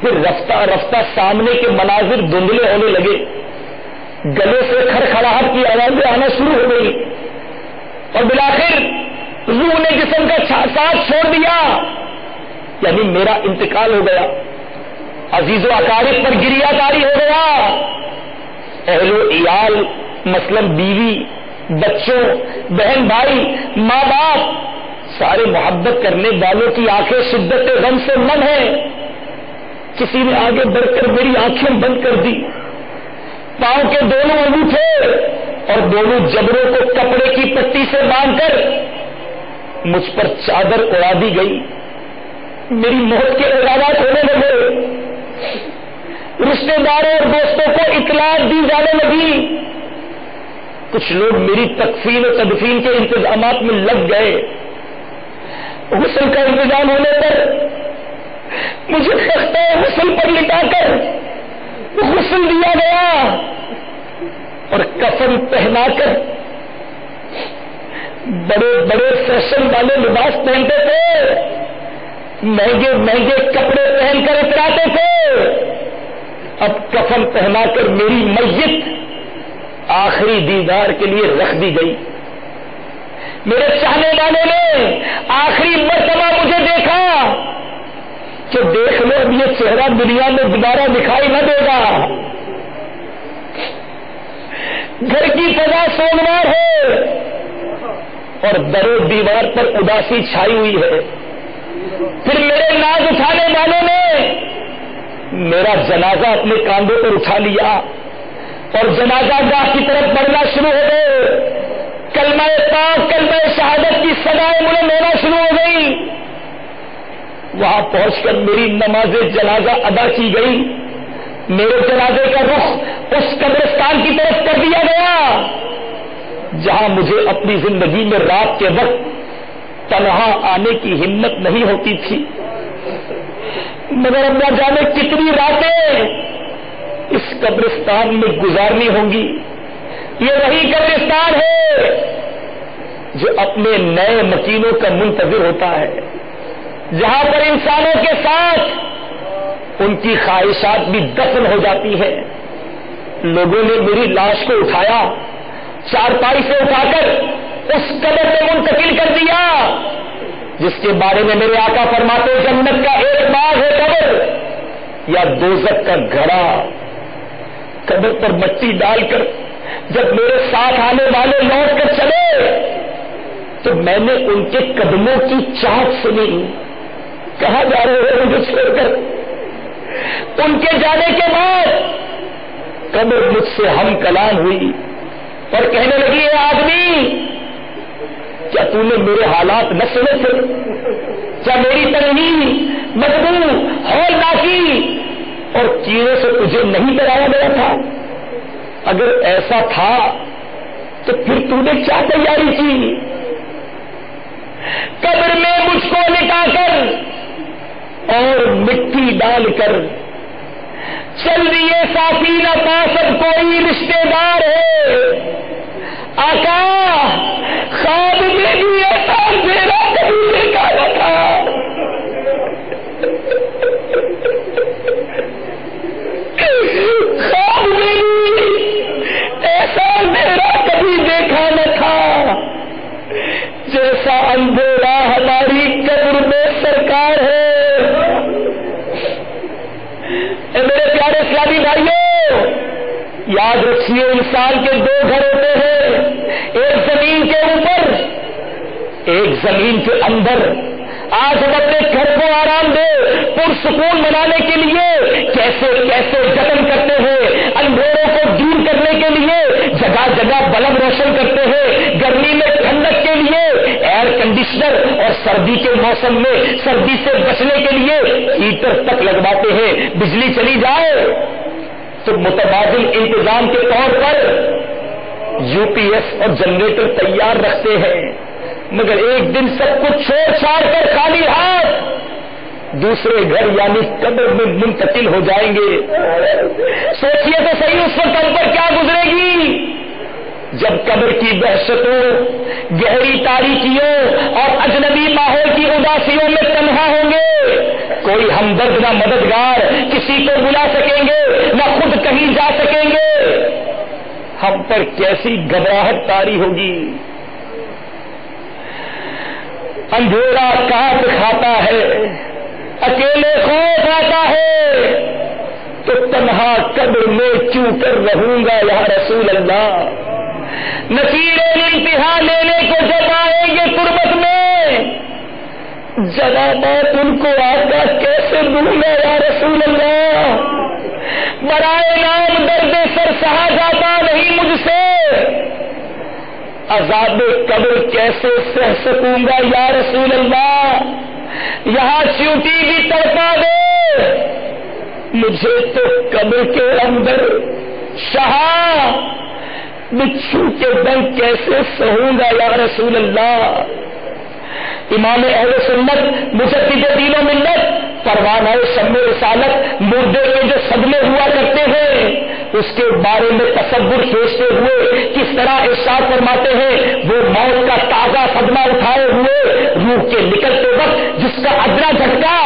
[SPEAKER 1] پھر رفتہ رفتہ سامنے کے مناظر دھندلے ہونے لگے، گلے سے کھڑکھڑاہٹ کی آوازیں آنا شروع ہو گئی، اور بالآخر روح نے جسم کا ساتھ چھوڑ دیا، یعنی میرا انتقال ہو گیا۔ عزیز و اقارب پر گریہ طاری ہو گیا، اہل و عیال مثلاً بیوی، بچوں، بہن بھائی، ماں باپ، سارے محبت کرنے والوں کی آنکھیں شدت غم سے نم ہیں۔ کسی نے آگے بڑھ کر میری آنکھیں بند کر دی، پاؤں کے دونوں انگوٹھے اور دونوں جبڑوں کو کپڑے کی پٹی سے باندھ کر مجھ پر چادر اڑا دی گئی۔ میری موت کے اعلانات ہونے لگے، رشتے داروں اور دوستوں کو اطلاع دی جانے لگی، کچھ لوگ میری تکفین و تدفین کے انتظامات میں لگ گئے۔ غسل کا انتظام ہونے پر مجھے تختہ غسل پر لٹا کر غسل دیا گیا اور کفن پہنا کر، بڑے بڑے فیشن والے لباس پہنتے تھے، مہنگے مہنگے کپڑے پہن کر اتراتے تھے، اب کفن پہنا کر میری میت آخری دیدار کے لیے رکھ دی گئی۔ میرے چاہنے والے نے آخری مرتبہ مجھے دیکھا کہ دیکھ لو اب یہ چہرہ دنیا میں دوبارہ دکھائی نہ دے گا. گھر کی فضا سوگوار ہے اور در و دیوار پر اداسی چھائی ہوئی ہے. پھر میرے ناز اٹھانے والوں نے میرا جنازہ اپنے کاندھوں پر اٹھا لیا اور جنازہ گاہ کی طرف بڑھنا شروع ہو گئے. کلمہ پاک کلمہ شہادت کی صدائیں بلند ہونا شروع ہو گئی. وہاں پہنچ کر میری نماز جنازہ ادا کی گئی. میرے جنازے کا رخ اس قبرستان کی طرف کر دیا گیا جہاں مجھے اپنی زندگی میں رات کے وقت تنہا آنے کی ہمت نہیں ہوتی تھی، مگر اب نہ جانے کتنی راتیں اس قبرستان میں گزارنی ہوں گی. یہ وہی قبرستان ہے جو اپنے نئے مکینوں کا منتظر ہوتا ہے، جہاں پر انسانوں کے ساتھ ان کی خواہشات بھی دفن ہو جاتی ہے. لوگوں نے میری لاش کو اٹھایا، چارپائی سے اٹھا کر اس قبر میں منتقل کر دیا جس کے بارے میں میرے آقا فرماتے جنت کا ایک باغ ہے قبر یا دوزخ کا گھڑا. قبر پر مٹی ڈال کر جب میرے ساتھ آنے والے لوٹ کر چلے تو میں نے ان کے قدموں کی چاہت سنی. کہاں جا رہے ہو مجھے چھوڑ کر؟ ان کے جانے کے بعد قبر مجھ سے ہم کلام ہوئی اور کہنے لگی ہے آدمی کیا تو نے میرے حالات نہ سنے تھے؟ کیا میری تنہی بدبو ہولناکی اور کیڑے سے تجھے نہیں ڈرایا گیا تھا؟ اگر ایسا تھا تو پھر تو نے کیا تیاری کی؟ قبر میں مجھ کو لٹا کر اور مٹی ڈال کر چل دیے ساتھی نہ پا سب کوئی رشتے دار ہے. آقا خواب میں بھی ایسا اندھیرا کبھی دیکھا نہ تھا. خواب میں بھی ایسا اندھیرا کبھی دیکھا نہ تھا جیسا اندھیرا ہماری قبر میں سرکار ہے. میرے پیارے اسلامی بھائیوں، یاد رکھیے انسان کے دو گھر ہوتے ہیں، ایک زمین کے اوپر، ایک زمین کے اندر. آج ہم اپنے گھر کو آرام دہ پرسکون بنانے کے لیے کیسے کیسے جتن کرتے ہیں، اندھیروں کو دور کرنے کے لیے جگہ جگہ بلب روشن کرتے ہیں، گرمی میں ٹھنڈک کے لیے ایئر کنڈیشنر اور سردی کے موسم میں سردی سے بچنے کے لیے ہیٹر تک لگواتے ہیں. بجلی چلی جائے تو متبادل انتظام کے طور پر یو پی ایس اور جنریٹر تیار رکھتے ہیں، مگر ایک دن سب کچھ چھوڑ چھاڑ کر خالی ہاتھ دوسرے گھر یعنی قبر میں منتقل ہو جائیں گے. سوچئے تو صحیح اس وقت ہم پر کیا گزرے گی جب قبر کی دہشتوں، گہری تاریکیوں اور اجنبی ماحول کی اداسیوں میں تنہا ہوں گے. کوئی ہمدرد نہ مددگار کسی کو بلا سکیں گے، نہ خود کہیں جا سکیں گے. ہم پر کیسی گھبراہٹ طاری ہوگی. اندھیرا کاٹ کھاتا ہے، اکیلے خوف آتا ہے، تو تنہا قبر میں کیوں کر رہوں گا یا رسول اللہ. نصیر امتحان لینے کو جب آئیں گے تربت میں، جنابات ان کو آقا کیسے دوں گا یا رسول اللہ. برائے نام درد سر سہا جاتا نہیں مجھ سے، عذاب قبر کیسے سہ سکوں گا یا رسول اللہ. یہاں چیوٹی بھی تڑپا دے مجھے تو قبر کے اندر شہا بچھو کے دم کیسے سہوں گا یا رسول اللہ. امام اہل سنت مجدد دین و ملت پروانہ شم رسالت مردے کے جو صدمے ہوا کرتے ہیں اس کے بارے میں تصور سوچتے ہوئے کس طرح ارشاد فرماتے ہیں، وہ موت کا تازہ صدمہ اٹھائے ہوئے روح کے نکلتے وقت جس کا ادنا جھٹکا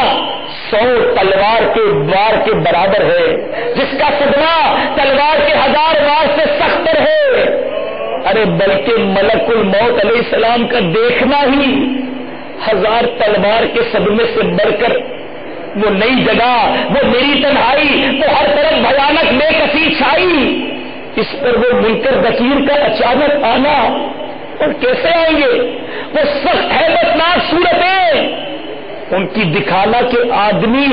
[SPEAKER 1] 100 تلوار کے وار کے برابر ہے، جس کا صدمہ تلوار کے 1000 وار سے سختر ہے. ارے بلکہ ملک الموت علیہ السلام کا دیکھنا ہی 1000 تلوار کے صدمے سے بڑھ کر وہ نئی جگہ، وہ میری تنہائی، وہ ہر طرف بھیانک بے کسی چھائی، اس پر وہ منکر نکیر کا اچانک آنا، اور کیسے آئیں گے؟ وہ سخت ہیبتناک صورتیں ان کی دکھانا کہ آدمی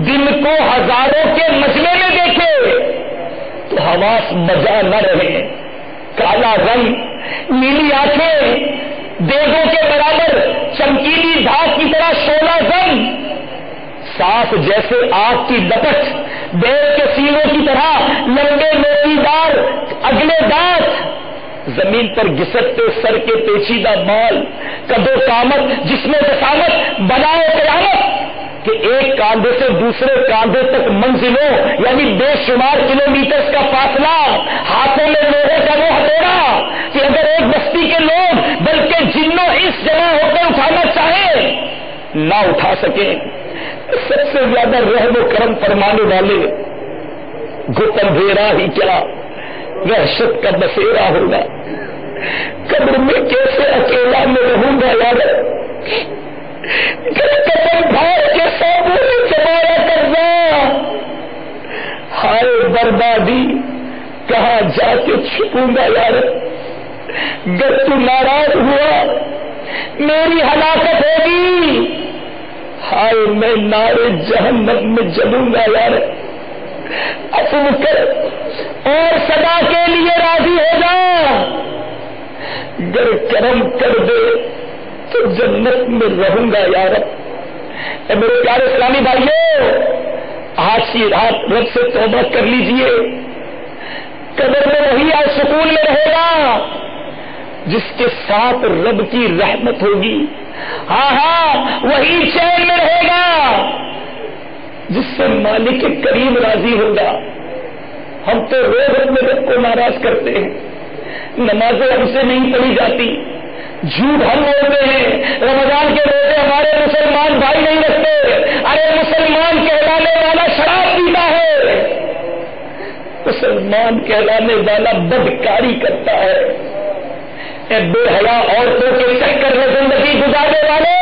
[SPEAKER 1] دن کو ہزاروں کے مجمع میں دیکھے تو حواس مزہ نہ رہے، کالا رنگ، نیلی آنکھیں، دیگوں کے برابر چمکیلی دھات کی طرح شعلہ زن، سانس جیسے آگ کی لپٹ، بیل کے سینوں کی طرح لمبے موتی دار اگلے دانت، زمین پر گھسٹتے سر کے پیچیدہ بال، قد و قامت جس میں وسامت بنائے قیامت کہ ایک کاندھے سے دوسرے کاندھے تک منزلوں یعنی بے شمار کلومیٹر کا فاصلہ، ہاتھوں میں لوہے کا وہ ہتھوڑا کہ اگر ایک بستی کے لوگ بلکہ جنوں اس جگہ ہو کر اٹھانا چاہیں نہ اٹھا سکیں۔ سب سے زیادہ رحم و کرم فرمانے والے گھٹ اندھیرا ہی کیا وحشت کا بسیرا ہوگا، قبر میں کیسے اکیلا میں رہوں گا یار، قدم بھاڑ کے سامنے چبایا کرنا، ہائے بربادی کہاں جا کے چھپوں گا یار، گر تو ناراض ہوا میری ہلاکت ہوگی، ہائے میں نارے جہنم میں جلوں گا یار، عفو کر اور صدا کے لیے راضی ہو جا، گر کرم کر دے تو جنت میں رہوں گا یار۔ اے میرے پیارے اسلامی بھائیوں، آج کی رات رب سے توبہ کر لیجئے، قبر میں وہی آج سکون میں رہے گا جس کے ساتھ رب کی رحمت ہوگی، ہاں وہی چین میں رہے گا جس سے مالک کریم راضی ہوگا۔ ہم تو روز اپنے رب کو ناراض کرتے ہیں، نمازیں ہم سے نہیں پڑھی جاتی، جھوٹ ہم بولتے ہیں، رمضان کے روزے ہمارے مسلمان بھائی نہیں رکھتے، ارے مسلمان کہلانے والا شراب پیتا ہے، مسلمان کہلانے والا بدکاری کرتا ہے، اے بے حیا عورتوں کے چکر میں زندگی گزارنے والے،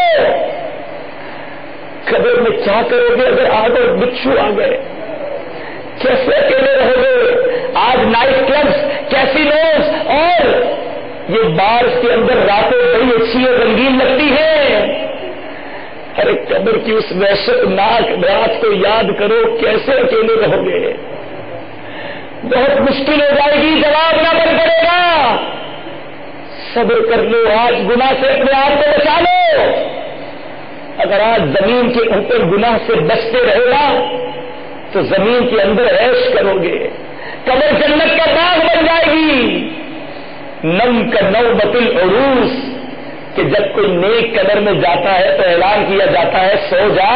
[SPEAKER 1] قبر میں کیا کرو گے اگر آگ اور بچھو آ گئے؟ کیسے اکیلے رہو گے؟ آج نائٹ کلبس، کیسینوز اور یہ بارز کے اندر راتیں بڑی اچھی اور رنگین لگتی ہیں، ارے قبر کی اس وحشت ناک رات کو یاد کرو، کیسے اکیلے رہو گے؟ بہت مشکل ہو جائے گی، جواب نہ بن پڑے گا، صبر کر لو، آج گناہ سے اپنے آپ کو بچا لو، اگر آج زمین کے اوپر گناہ سے بچتے رہے گا تو زمین کے اندر عیش کرو گے، قبر جنت کا باغ بن جائے گی، نم کا نوبت العروس کہ جب کوئی نیک قبر میں جاتا ہے تو اعلان کیا جاتا ہے سو جا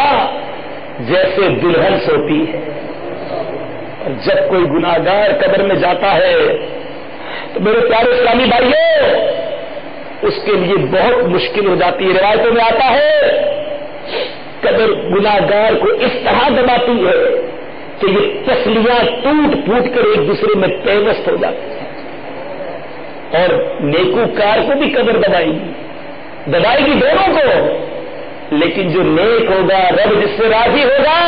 [SPEAKER 1] جیسے دلہن سوتی ہے، اور جب کوئی گناہگار قبر میں جاتا ہے تو میرے پیارے اسلامی بھائیوں اس کے لیے بہت مشکل ہو جاتی ہے۔ روایتوں میں آتا ہے قبر گناہگار کو اس طرح دباتی ہے کہ یہ تسلیاں ٹوٹ پھوٹ کر ایک دوسرے میں پیوست ہو جاتی ہیں، اور نیکوکار کو بھی قبر دبائے گی دونوں کو، لیکن جو نیک ہوگا رب جس سے راضی ہوگا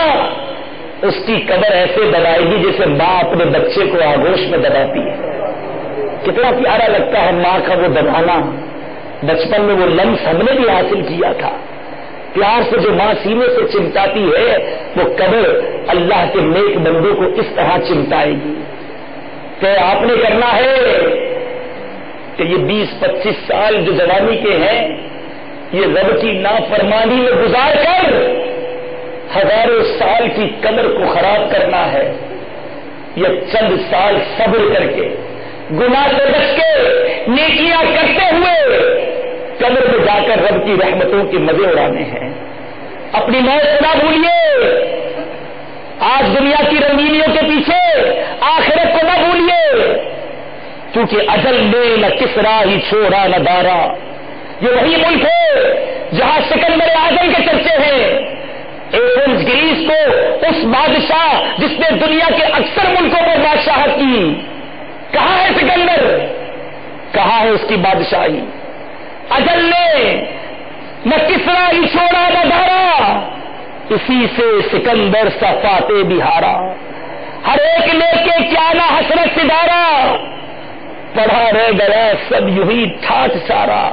[SPEAKER 1] اس کی قبر ایسے دبائے گی جیسے ماں اپنے بچے کو آگوش میں دباتی ہے۔ کتنا پیارا لگتا ہے ماں کا وہ دبانا، بچپن میں وہ لمس ہم نے بھی حاصل کیا تھا، پیار سے جو ماں سینے سے چمٹاتی ہے وہ قبر اللہ کے نیک بندوں کو اس طرح چمٹائے گی کہ آپ نے کرنا ہے کہ یہ 20-25 سال جو جوانی کے ہیں یہ رب کی نافرمانی میں گزار کر ہزاروں سال کی قبر کو خراب کرنا ہے، یا چند سال صبر کر کے گناہ سے بچ کے نیکیاں کرتے ہوئے قبر میں جا کر رب کی رحمتوں کے مزے اڑانے ہیں۔ اپنی موت نہ بھولیے، آج دنیا کی رنگینیوں کے پیچھے آخرت کو نہ بھولیے، کیونکہ اجل نے نہ کسرا ہی چھوڑا نہ دارا، یہ وہی ملک ہے جہاں سکندر اعظم کے چرچے ہیں، ایتھنز گریس کو اس بادشاہ جس نے دنیا کے اکثر ملکوں پر بادشاہت کی، کہاں ہے سکندر؟ کہاں ہے اس کی بادشاہی؟ اجل نے نہ کسرا ہی چھوڑا نہ دھارا، اسی سے سکندر سا فاتح بھی ہارا، ہر ایک لے کے کیا نہ حسرت سدھارا، پڑھا رہ گیا سب یوں ہی ٹھاٹ سارا،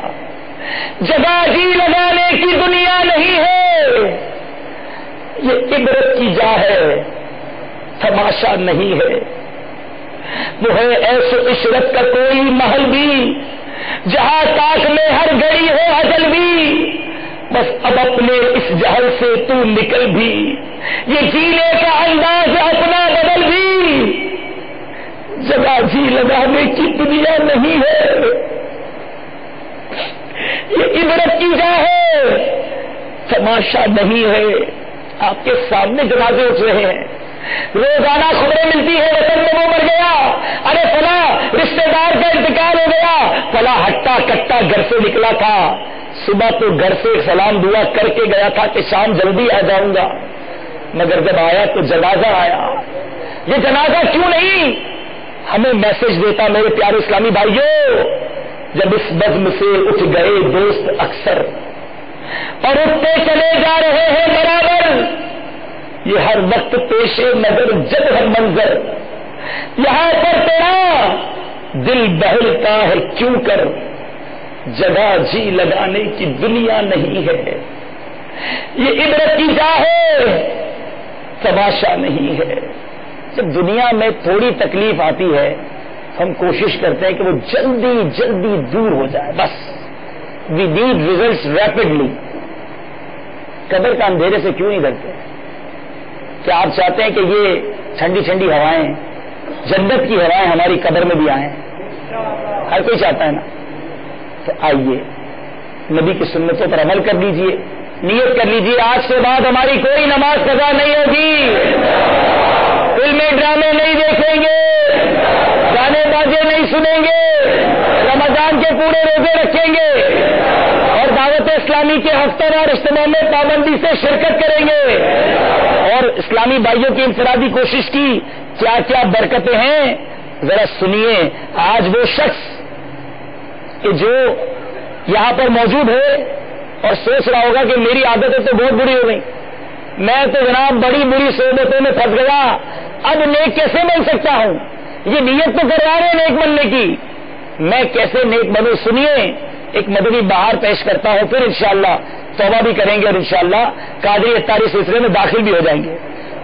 [SPEAKER 1] جگہ جی لگانے کی دنیا نہیں ہے، یہ عبرت کی جا ہے تماشا نہیں ہے، وہ ہے ایسے عشرت کا کوئی محل بھی جہاں تاک میں ہر گھڑی ہو اجل بھی، بس اب اپنے اس جہل سے تو نکل بھی، یہ جینے کا انداز اپنا بدل بھی، جگہ جی لگانے کی دنیا نہیں ہے، یہ عبرت کی جا ہے تماشا نہیں ہے۔ آپ کے سامنے جنازے اٹھ رہے ہیں، روزانہ خبریں ملتی ہیں وطن میں وہ مر گیا، ارے فلاں رشتے دار کا انتقال ہو گیا، فلاں ہٹا کٹا گھر سے نکلا تھا، صبح تو گھر سے سلام دعا کر کے گیا تھا کہ شام جلدی آ جاؤں گا، مگر جب آیا تو جنازہ آیا۔ یہ جنازہ کیوں نہیں ہمیں میسج دیتا میرے پیارے اسلامی بھائیوں؟ جب اس بزم سے اٹھ گئے دوست اکثر اور اٹھتے چلے جا رہے ہیں برابر، یہ ہر وقت پیش نظر جب ہر منظر، یہاں پر تیرا دل بہلتا ہے کیوں کر، جگہ جی لگانے کی دنیا نہیں ہے، یہ عبرت کی جا ہے تماشا نہیں ہے۔ جب دنیا میں تھوڑی تکلیف آتی ہے ہم کوشش کرتے ہیں کہ وہ جلدی جلدی دور ہو جائے، بس وی نیڈ ریزلٹس ریپڈلی۔ قبر کا اندھیرے سے کیوں نہیں ڈرتے؟ کیا آپ چاہتے ہیں کہ یہ ٹھنڈی ٹھنڈی ہوائیں، جنت کی ہوائیں ہماری قبر میں بھی آئیں؟ ہر کوئی چاہتا ہے نا؟ تو آئیے نبی کی سنتوں پر عمل کر لیجئے، نیت کر لیجئے آج کے بعد ہماری کوئی نماز قضا نہیں ہوگی، فلمیں ڈرامے نہیں دیکھیں گے، گانے بازے نہیں سنیں گے، رمضان کے پورے روزے رکھیں گے اور دعوت اسلامی کے ہفتہ وار اجتماع میں پابندی سے شرکت کریں گے، اور اسلامی بھائیوں کی انفرادی کوشش کی کیا کیا برکتیں ہیں ذرا سنیے۔ آج وہ شخص کہ جو یہاں پر موجود ہے اور سوچ رہا ہوگا کہ میری عادتیں تو بہت بری ہو گئی، میں تو جناب بڑی بری صحبتوں میں پھنس گیا، اب نیک کیسے بن سکتا ہوں؟ یہ نیت تو کروا رہے ہیں نیک بننے کی، میں کیسے نیک بنوں؟ سنیے ایک مدنی بہار پیش کرتا ہوں، پھر انشاءاللہ توبہ بھی کریں گے اور انشاءاللہ قادری اتاری سلسلے میں داخل بھی ہو جائیں گے۔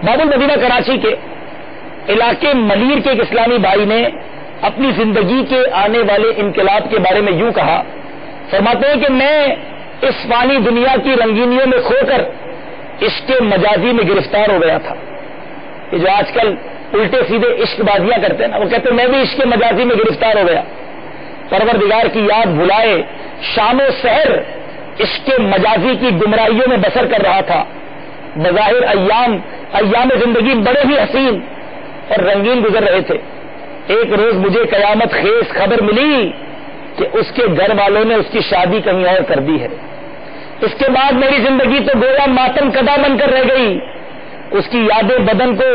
[SPEAKER 1] باب المدینہ کراچی کے علاقے منیر کے ایک اسلامی بھائی نے اپنی زندگی کے آنے والے انقلاب کے بارے میں یوں کہا، فرماتے ہیں کہ میں اس فانی دنیا کی رنگینیوں میں کھو کر عشق مجازی میں گرفتار ہو گیا تھا۔ یہ جو آج کل الٹے سیدھے عشق بازیاں کرتے ہیں نا، وہ کہتے ہیں میں بھی عشق مجازی میں گرفتار ہو گیا، پروردگار کی یاد بھلائے شام و سحر عشق مجازی کی گمراہیوں میں بسر کر رہا تھا۔ بظاہر ایام زندگی بڑے ہی حسین اور رنگین گزر رہے تھے۔ ایک روز مجھے قیامت خیز خبر ملی کہ اس کے گھر والوں نے اس کی شادی کہیں اور کر دی ہے۔ اس کے بعد میری زندگی تو گویا ماتم کدا بن کر رہ گئی، اس کی یادیں بدن کو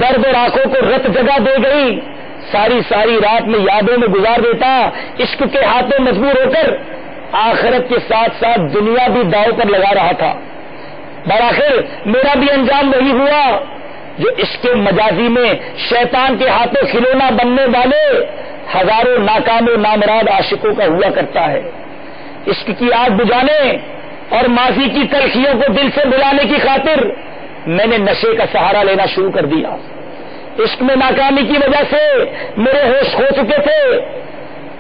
[SPEAKER 1] درد اور آنکھوں کو رت جگہ دے گئی، ساری رات میں یادوں میں گزار دیتا، عشق کے ہاتھوں مجبور ہو کر آخرت کے ساتھ ساتھ دنیا بھی داؤ پر لگا رہا تھا۔ بآخر میرا بھی انجام وہی ہوا جو عشق مجازی میں شیطان کے ہاتھوں کھلونا بننے والے ہزاروں ناکام و نامراد عاشقوں کا ہوا کرتا ہے۔ عشق کی آگ بجھانے اور ماضی کی تلخیوں کو دل سے بلانے کی خاطر میں نے نشے کا سہارا لینا شروع کر دیا۔ عشق میں ناکامی کی وجہ سے میرے ہوش کھو چکے تھے،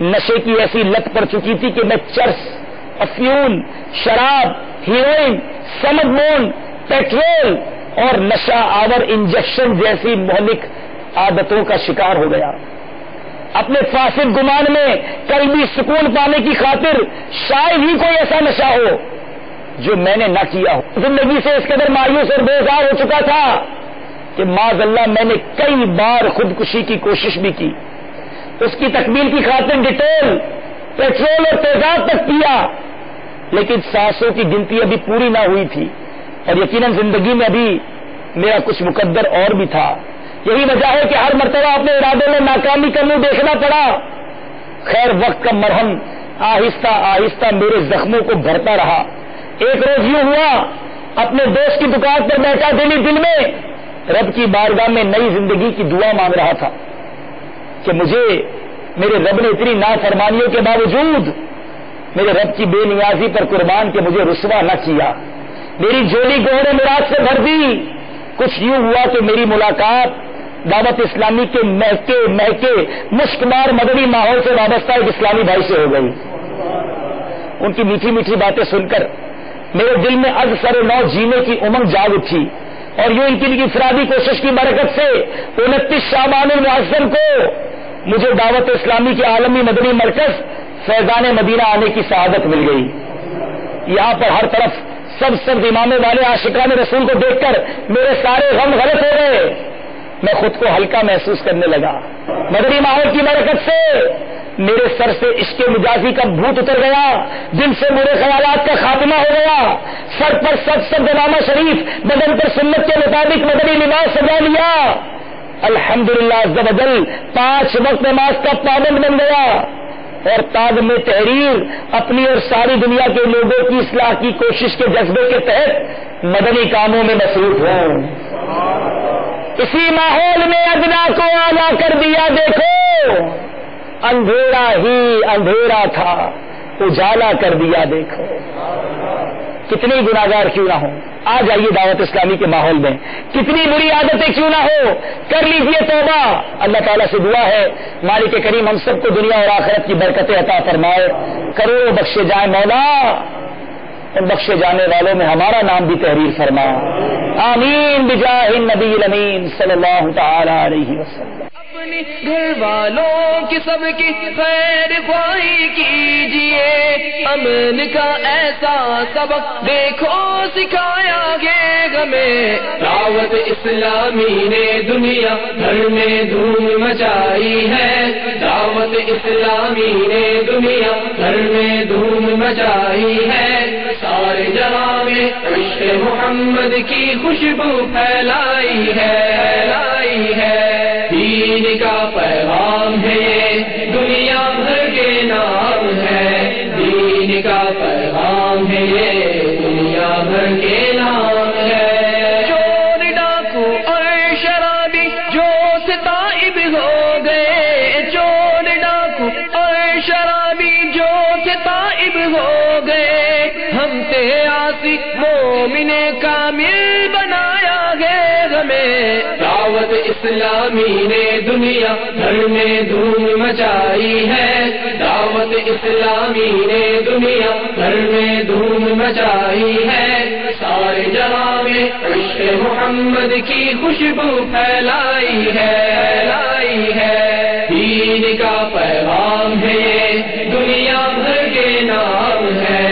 [SPEAKER 1] نشے کی ایسی لت پڑ چکی تھی کہ میں چرس، افیون، شراب، ہیروئن، سمد مون، پیٹرول اور نشہ آور انجیکشن جیسی مہلک عادتوں کا شکار ہو گیا۔ اپنے فاسد گمان میں قلبی سکون پانے کی خاطر شاید ہی کوئی ایسا نشہ ہو جو میں نے نہ کیا ہو۔ زندگی سے اس قدر مایوس اور بیزار ہو چکا تھا کہ معاذ اللہ میں نے کئی بار خودکشی کی کوشش بھی کی، اس کی تکمیل کی خاطر ڈیٹول، پیٹرول اور تیزاب تک پیا، لیکن سانسوں کی گنتی ابھی پوری نہ ہوئی تھی اور یقیناً زندگی میں ابھی میرا کچھ مقدر اور بھی تھا۔ یہی وجہ ہے کہ ہر مرتبہ اپنے ارادے میں ناکامی کا منہ دیکھنا پڑا۔ خیر وقت کا مرہم آہستہ آہستہ میرے زخموں کو بھرتا رہا. ایک روز یوں ہوا اپنے دوست کی دکان پر بیٹھا دل میں رب کی بارگاہ میں نئی زندگی کی دعا مانگ رہا تھا کہ مجھے میرے رب نے اتنی نافرمانیوں کے باوجود میرے رب کی بے نیازی پر قربان کے مجھے رسوا نہ کیا, میری جھولی گہرے مراد سے بھر دی. کچھ یوں ہوا کہ میری ملاقات دعوت اسلامی کے مہکے مشکمار مدنی ماحول سے وابستہ ایک اسلامی بھائی سے ہو گئی. ان کی میٹھی میٹھی باتیں سن کر میرے دل میں از سر نو جینے کی امنگ جاگ اٹھی, اور یوں ان کی انفرادی کوشش کی برکت سے 29 شعبان المعظم کو مجھے دعوت اسلامی کے عالمی مدنی مرکز فیضان مدینہ آنے کی سعادت مل گئی. یہاں پر ہر طرف سب امامے والے عاشقان رسول کو دیکھ کر میرے سارے غم غلط ہو گئے. میں خود کو ہلکا محسوس کرنے لگا. مدنی ماحول کی برکت سے میرے سر سے عشق مجازی کا بھوت اتر گیا, دل سے برے خیالات کا خاتمہ ہو گیا. سر پر سب امامہ شریف, بدن پر سنت کے مطابق مدنی لباس سجا لیا. الحمدللہ عز و جل 5 وقت نماز کا پابند بن گیا, اور تاج میں تحریر اپنی اور ساری دنیا کے لوگوں کی اصلاح کی کوشش کے جذبے کے تحت مدنی کاموں میں مصروف ہوں. اسی ماحول میں ادنا کو اعلیٰ کر دیا. دیکھو اندھیرا ہی اندھیرا تھا, اجالا کر دیا. دیکھو کتنی گناہگار کیوں نہ ہو, آ جائیے دعوت اسلامی کے ماحول میں. کتنی بری عادتیں کیوں نہ ہو, کر لیجیے توبہ. اللہ تعالیٰ سے دعا ہے مالک کریم ہم سب کو دنیا اور آخرت کی برکتیں عطا فرمائے, کروڑوں بخشے جائیں مولا. ان بخشے جانے والوں میں ہمارا نام بھی تحریر فرما. آمین بجاہ النبی الامین صلی اللہ تعالی علیہ وسلم.
[SPEAKER 2] اپنی گھر والوں کی سب کی خیر خواہی کیجیے, امن کا ایسا سبق دیکھو سکھایا گے ہمیں. دعوت اسلامی نے دنیا بھر میں دھوم مچائی ہے, دعوت اسلامی نے دنیا بھر میں دھوم مچائی ہے. سارے جہاں میں عشق محمد کی خوشبو پھیلائی ہے. دین کا پیغام ہے یہ دنیا بھر کے نام ہے, دین کا پیغام ہے یہ دنیا بھر کے نام ہے. چور ڈاکو اور شرابی جو سے تائب ہو گئے, چور ڈاکو اور شرابی جو سے تائب ہو گئے, ہم تے آسی مومن کامل بنایا گئے ہمیں. دعوت اسلامی نے دنیا بھر میں دھوم مچائی ہے, دعوت اسلامی نے دنیا بھر میں دھوم مچائی ہے. سارے جہاں میں عشق محمد کی خوشبو پھیلائی ہے. دین کا پیغام ہے یہ دنیا بھر کے نام ہے,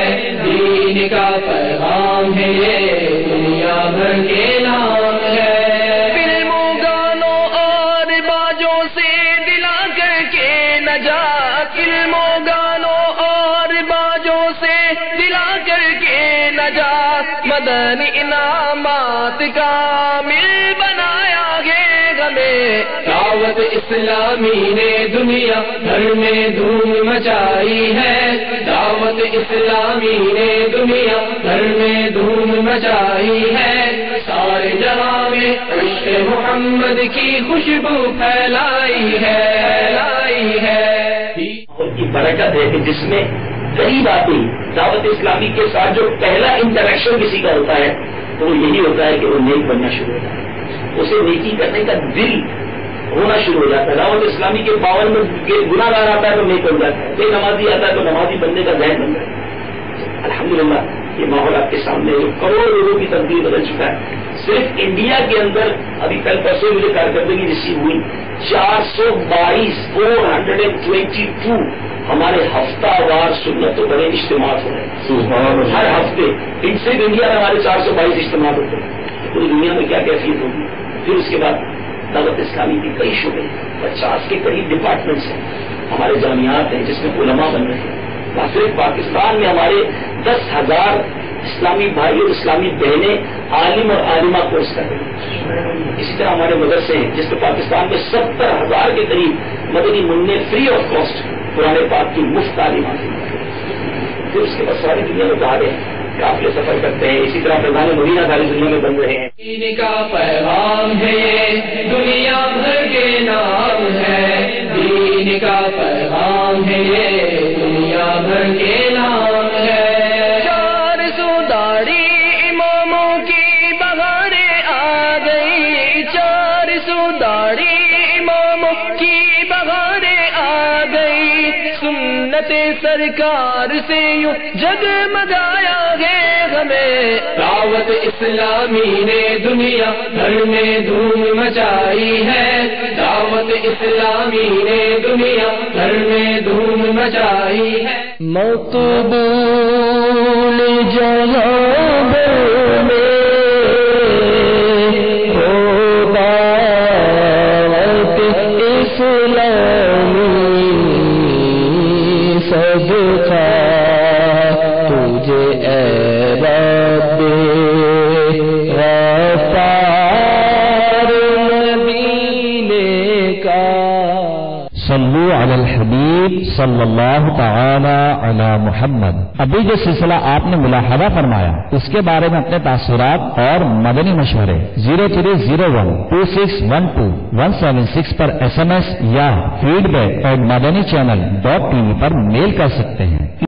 [SPEAKER 2] دین کا پیغام ہے یہ دنیا بھر کے نام ہے. فلموں گانوں اور باجوں سے دلا کر کے نجات, فلموں گانوں اور باجوں سے دلا کر کے نجات, مدنی انعامات کامل بنایا گے ہمیں. دعوت اسلامی نے دنیا بھر میں دھوم مچائی ہے, دعوت اسلامی نے دنیا بھر میں دھوم مچائی ہے. سارے جہاں میں عشق محمد کی خوشبو پھیلائی ہے.
[SPEAKER 3] کی برکت ہے کہ جس میں غریب آتی دعوت اسلامی کے ساتھ جو پہلا انٹریکشن کسی کا ہوتا ہے تو وہ یہی ہوتا ہے کہ وہ نیک بننا شروع ہو جاتا ہے, اسے نیکی کرنے کا دل ہونا شروع ہو جاتا ہے. دعوت اسلامی کے پاون میں گناہ گار آتا ہے تو نیک بن جاتا ہے, بے نمازی آتا ہے تو نمازی بننے کا ذہن بن جاتا ہے. الحمدللہ یہ ماحول آپ کے سامنے جو کروڑوں لوگوں کی تبدیلی بدل چکا ہے. صرف انڈیا کے اندر ابھی کل پرسوں مجھے کارکردگی ریسیو ہوئی 422 ہمارے ہفتہ وار سنت و بڑے اجتماعات ہو رہے ہیں ہر ہفتے. ان سے انڈیا میں ہمارے 422 اجتماعات ہوتے ہیں. پوری دنیا میں کیا کیفیت ہوگی. پھر اس کے بعد دعوت اسلامی کی کئی شعبے 50 کے قریب ڈپارٹمنٹس ہیں, ہمارے جامعات ہیں جس میں علماء بن رہے ہیں. صرف پاکستان میں ہمارے 10,000 اسلامی بھائی اور اسلامی بہنیں عالم اور عالمہ کورس کر رہے ہیں. اسی طرح ہمارے مدرسے ہیں جس میں پاکستان میں 70,000 کے قریب مدنی منع فری آف کاسٹ قرآن پاک کی مفت تعلیم حاصل کریں. پھر اس کے بعد ساری دنیا میں جا رہے ہیں، قافلے سفر کرتے ہیں. اسی طرح فیضان مدینہ ساری دنیا میں بن رہے ہیں.
[SPEAKER 2] دین کا پیغام ہے یہ دنیا بھر کے نام ہے، دین کا پیغام ہے یہ دنیا بھر کے نام ہے. 400 داڑھی اماموں کی بہاریں آ گئی، 400 داڑھی اماموں کی بہاریں آ گئی. سنت سرکار سے یوں جگمگایا ہے ہمیں، دعوت اسلامی نے دنیا بھر میں دھوم مچائی ہے، دعوت اسلامی نے دنیا بھر میں دھوم مچائی ہے. مقبول جہاں میں ہوگا اسلامی صدقہ تجھے اے رب غفار مدینے کا.
[SPEAKER 4] صلو علی الحبیب صلی اللہ تعالی علی محمد. ابھی جو سلسلہ آپ نے ملاحظہ فرمایا اس کے بارے میں اپنے تاثرات اور مدنی مشورے 03012612 176 پر SMS یا feedback@madanichannel.tv پر میل کر سکتے ہیں.